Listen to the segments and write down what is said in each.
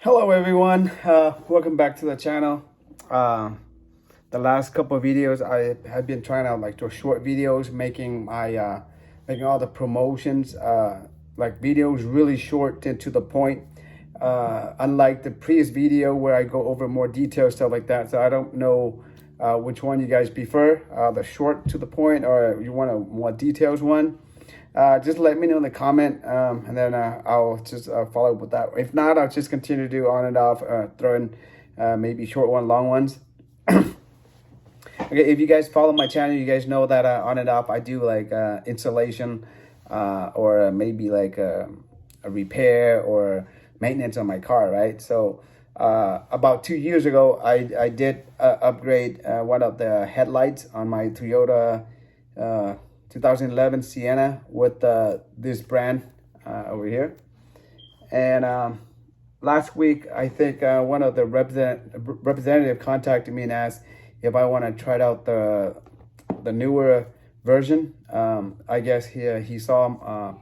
Hello everyone, welcome back to the channel. The last couple of videos I have been trying out like those short videos, making my making all the promotions like videos really short and to the point. Unlike the previous video where I go over more details, stuff like that. So I don't know which one you guys prefer, the short to the point or you want a more details one. Just let me know in the comment, and then I'll just follow up with that. If not, I'll just continue to do on and off, throw in maybe short one, long ones. Okay, if you guys follow my channel, you guys know that on and off I do like installation or maybe like a repair or maintenance on my car, right? So about 2 years ago, I did upgrade one of the headlights on my Toyota 2011 Sienna with this brand over here. And last week, I think one of the representative contacted me and asked if I want to try out the newer version. I guess he saw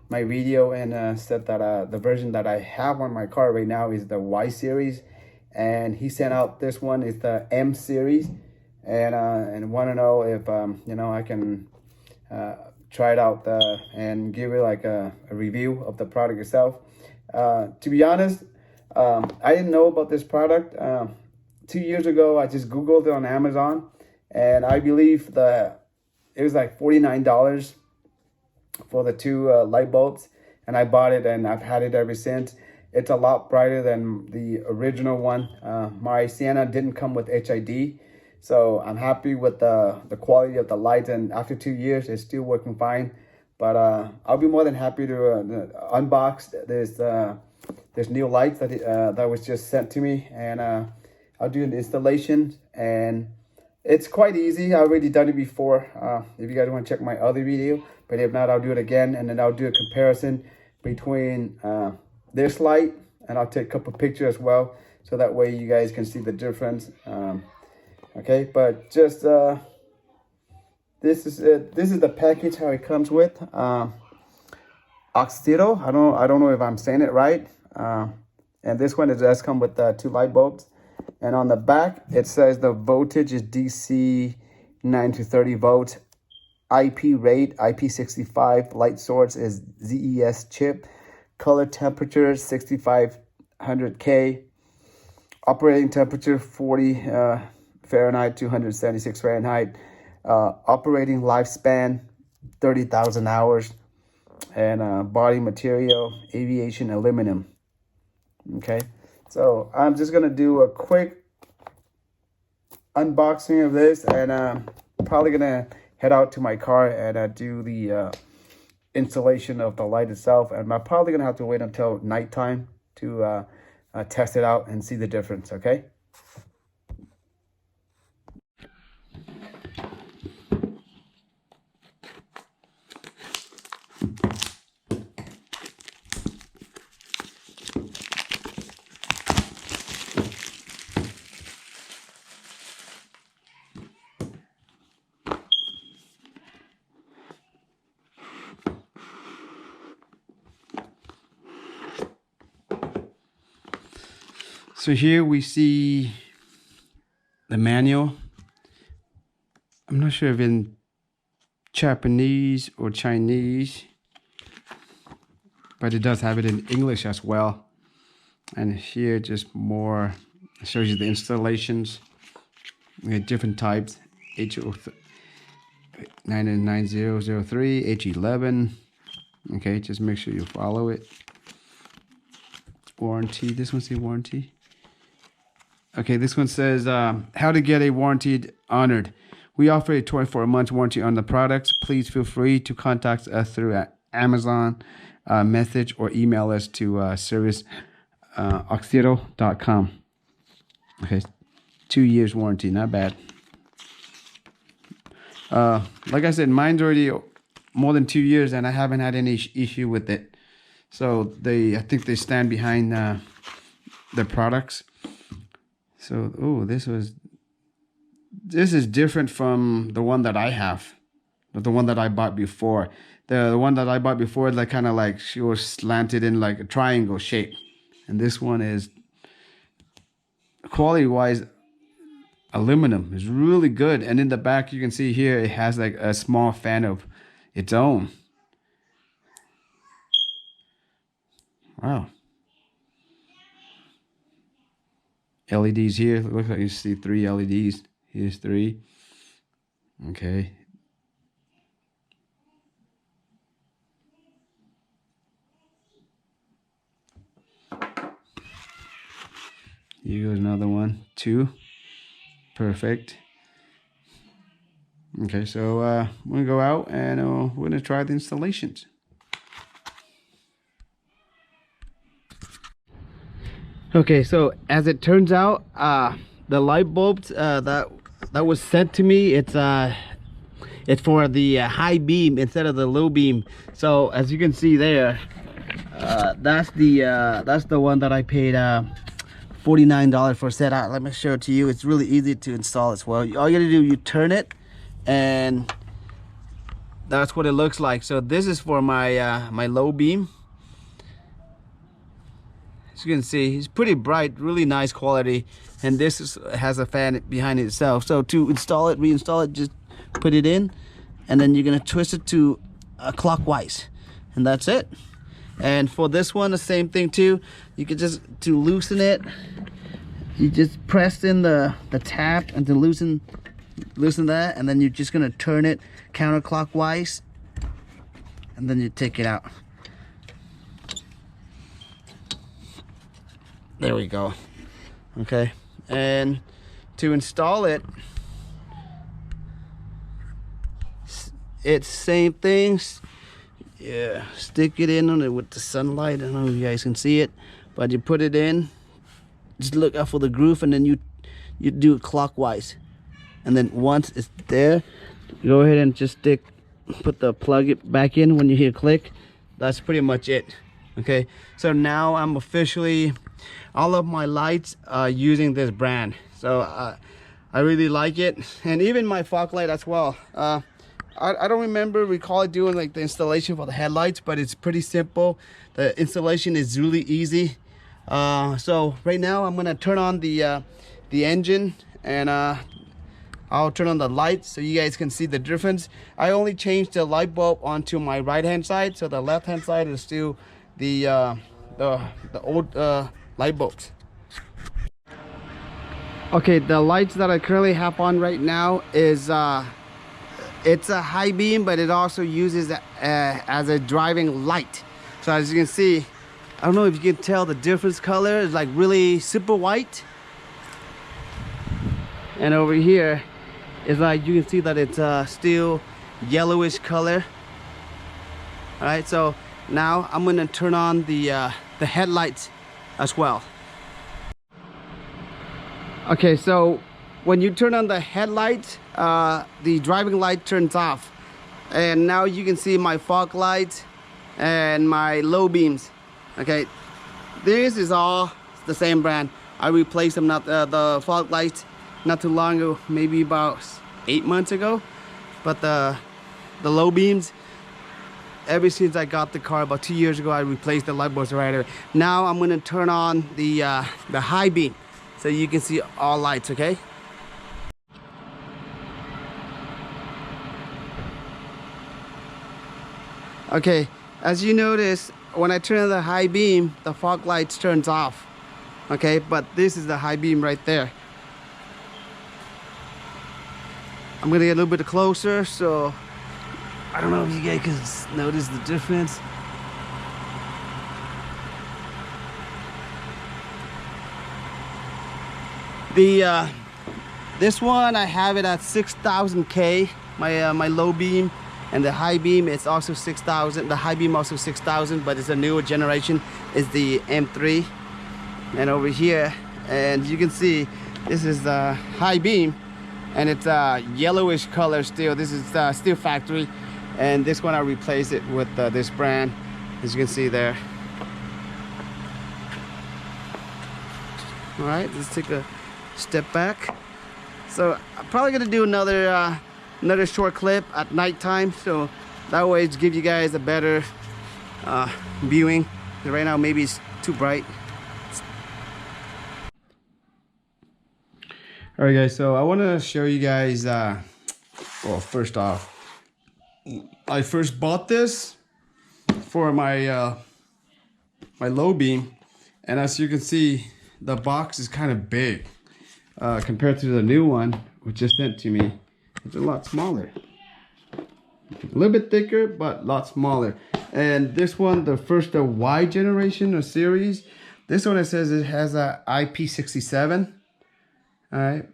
my video and said that the version that I have on my car right now is the Y series, and he sent out this one is the M series, and want to know if I can try it out and give it like a review of the product itself. To be honest, I didn't know about this product. 2 years ago, I just Googled it on Amazon, and I believe it was like $49 for the two light bulbs, and I bought it and I've had it ever since. It's a lot brighter than the original one. My Sienna didn't come with HID, so I'm happy with the quality of the lights, and after 2 years, it's still working fine. But I'll be more than happy to unbox this new light that was just sent to me, and I'll do an installation, and it's quite easy. I've already done it before. If you guys want to check my other video, but if not, I'll do it again, and then I'll do a comparison between this light, and I'll take a couple pictures as well, so that way you guys can see the difference. Okay, but just this is it. This is the package how it comes with. Auxito. I don't know if I'm saying it right. And this one does come with two light bulbs. And on the back it says the voltage is DC 9 to 30 volts. IP rate IP65. Light source is ZES chip. Color temperature 6500 K. Operating temperature 40 Fahrenheit, 276 Fahrenheit. Operating lifespan 30,000 hours, and body material aviation aluminum. Okay, so I'm just gonna do a quick unboxing of this, and probably gonna head out to my car and do the installation of the light itself, and I'm probably gonna have to wait until nighttime to test it out and see the difference. Okay. So here we see the manual. I'm not sure if in Japanese or Chinese, but it does have it in English as well. And here just more, it shows you the installations. We have different types, H9003, H11. Okay, just make sure you follow it. Warranty, this one's the warranty. Okay, this one says, how to get a warranty honored. We offer a 24-month warranty on the products. Please feel free to contact us through Amazon message or email us to service auxito.com. Okay, 2 years warranty, not bad. Like I said, mine's already more than 2 years, and I haven't had any issue with it. So I think they stand behind the products. So, oh, this is different from the one that I have, the one that I bought before. The one that I bought before, like kind of like she was slanted in like a triangle shape, and this one is quality wise, aluminum is really good. And in the back, you can see here it has like a small fan of its own. Wow. LEDs here. Looks like you see 3 LEDs. Here's 3. Okay. Here goes another one. 2. Perfect. Okay, so we're gonna go out and we're gonna try the installations. Okay, so as it turns out, the light bulbs that was sent to me, it's for the high beam instead of the low beam. So as you can see there, that's the one that I paid $49 for set out. Let me show it to you. It's really easy to install as well. All you gotta do, you turn it, and that's what it looks like. So this is for my my low beam. As you can see, it's pretty bright, really nice quality, and this has a fan behind it itself. So to install it, reinstall it, just put it in, and then you're gonna twist it to clockwise, and that's it. And for this one, the same thing too. You can just, to loosen it, you just press in the tab and to loosen that, and then you're just gonna turn it counterclockwise, and then you take it out. There we go. Okay, and to install it, it's same things. Yeah, stick it in on it with the sunlight. I don't know if you guys can see it, but you put it in, just look out for the groove, and then you do it clockwise, and then once it's there, go ahead and just put the plug it back in when you hear click. That's pretty much it. Okay, so now I'm officially, all of my lights are using this brand, so I really like it, and even my fog light as well. I don't recall doing like the installation for the headlights, but it's pretty simple. The installation is really easy. So right now I'm gonna turn on the engine, and I'll turn on the lights so you guys can see the difference. I only changed the light bulb onto my right hand side, so the left hand side is still the old light bulbs. Okay, the lights that I currently have on right now is it's a high beam, but it also uses as a driving light. So as you can see, I don't know if you can tell the difference color. It's like really super white, and over here is like, you can see that it's still yellowish color. All right, so now I'm gonna turn on the headlights as well. Okay, so when you turn on the headlight, the driving light turns off, and now you can see my fog lights and my low beams. Okay, this is all the same brand. I replaced them, not the fog lights, not too long ago, maybe about 8 months ago, but the low beams, ever since I got the car about 2 years ago, I replaced the light bulbs right away. Now I'm gonna turn on the high beam so you can see all lights. Okay. Okay, as you notice, when I turn on the high beam, the fog lights turns off. Okay, but this is the high beam right there. I'm gonna get a little bit closer, so I don't know if you guys can notice the difference. This one, I have it at 6,000 K, my low beam, and the high beam is also 6,000. The high beam also 6,000, but it's a newer generation. It's the M3. And over here, and you can see, this is the high beam, and it's a yellowish color still. This is still factory, and this one I replaced it with this brand, as you can see there. All right, let's take a step back. So I'm probably gonna do another short clip at nighttime, so that way it's give you guys a better viewing. Right now maybe it's too bright. All right, guys, so I want to show you guys, well, first off, I first bought this for my my low beam, and as you can see, the box is kind of big compared to the new one which is sent to me. It's a lot smaller, a little bit thicker, but a lot smaller. And this one, the first Y generation or series, this one, it says it has a IP67. All right,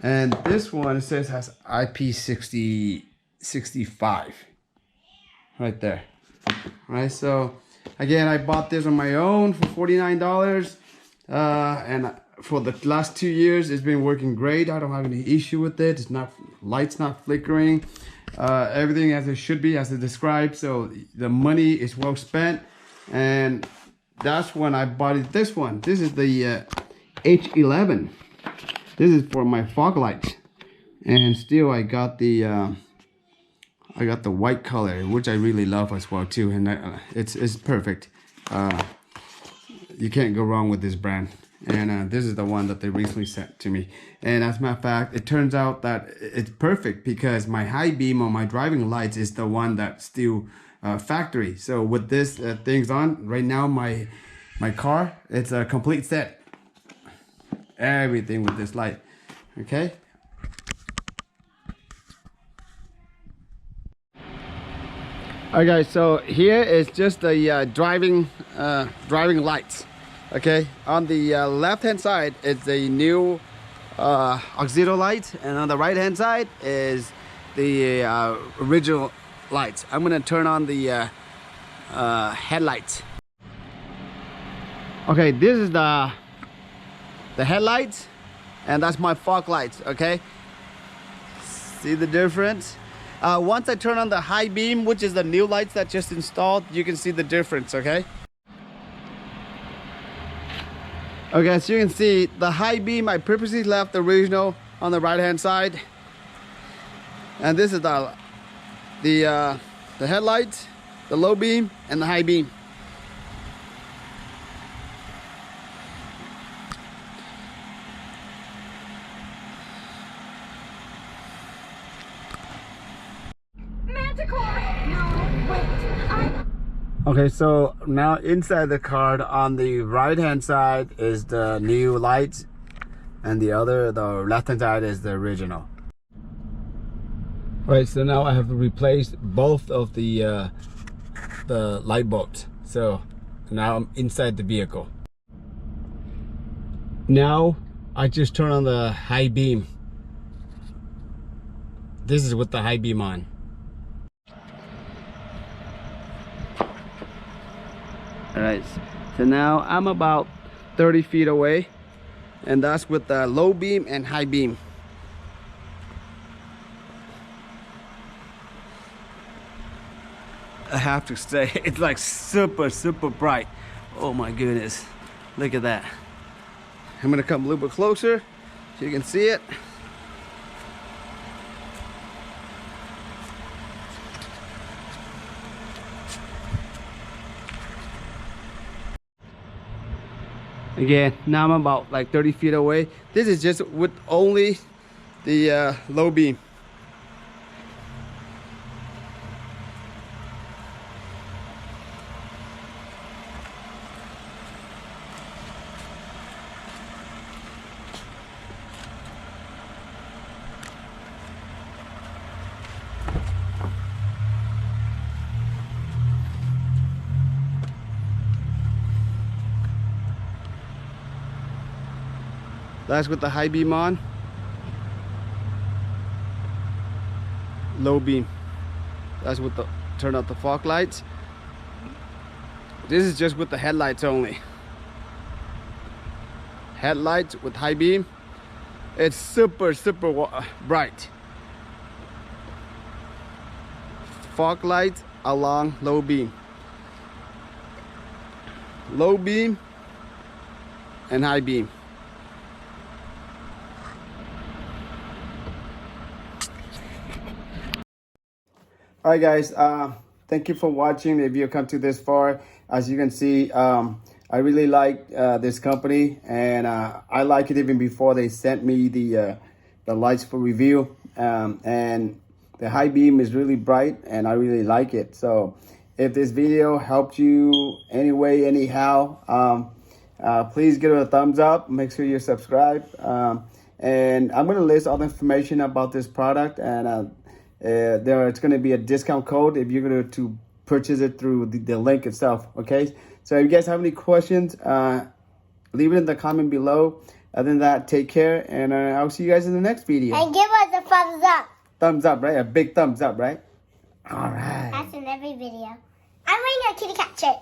and this one, it says has IP65 right there. All right, so again, I bought this on my own for $49, and for the last 2 years it's been working great. I don't have any issue with it. It's not, light's not flickering, everything as it should be, as it described. So the money is well spent, and that's when I bought it. This one, this is the H11. This is for my fog lights, and still I got the white color, which I really love as well too, and it's perfect. You can't go wrong with this brand, and this is the one that they recently sent to me. And as a matter of fact, it turns out that it's perfect because my high beam on my driving lights is the one that's still factory. So with this things on right now, my car, it's a complete set. Everything with this light. Okay. Alright, guys, so here is just the driving lights. Okay, on the left hand side is the new Auxito light, and on the right hand side is the original lights. I'm gonna turn on the headlights. Okay, this is the headlights, and that's my fog lights. Okay, see the difference? Once I turn on the high beam, which is the new lights that just installed, you can see the difference. Okay, so you can see the high beam, I purposely left the original on the right hand side, and this is the headlights, the low beam, and the high beam. Okay, so now inside the card on the right hand side is the new lights, and the left hand side is the original. All right, so now I have replaced both of the light bulbs. So now I'm inside the vehicle. Now I just turn on the high beam. This is with the high beam on. All right, so now I'm about 30 feet away, and that's with the low beam and high beam. I have to say, it's like super bright. Oh my goodness, look at that. I'm gonna come a little bit closer so you can see it. Again, now I'm about like 30 feet away. This is just with only the low beam. That's with the high beam on. Low beam. That's with the turn out the fog lights. This is just with the headlights only. Headlights with high beam. It's super bright. Fog lights along low beam. Low beam and high beam. Alright guys, thank you for watching. If you come to this far, as you can see, I really like this company, and I like it even before they sent me the lights for review. And the high beam is really bright, and I really like it. So if this video helped you anyway, anyhow, please give it a thumbs up. Make sure you're subscribed. And I'm going to list all the information about this product, and it's going to be a discount code if you're going to purchase it through the link itself. Okay, so if you guys have any questions, leave it in the comment below. Other than that, take care, and I'll see you guys in the next video. And give us a thumbs up. Thumbs up, right? A big thumbs up, right? All right. That's in every video. I'm wearing a kitty cat shirt.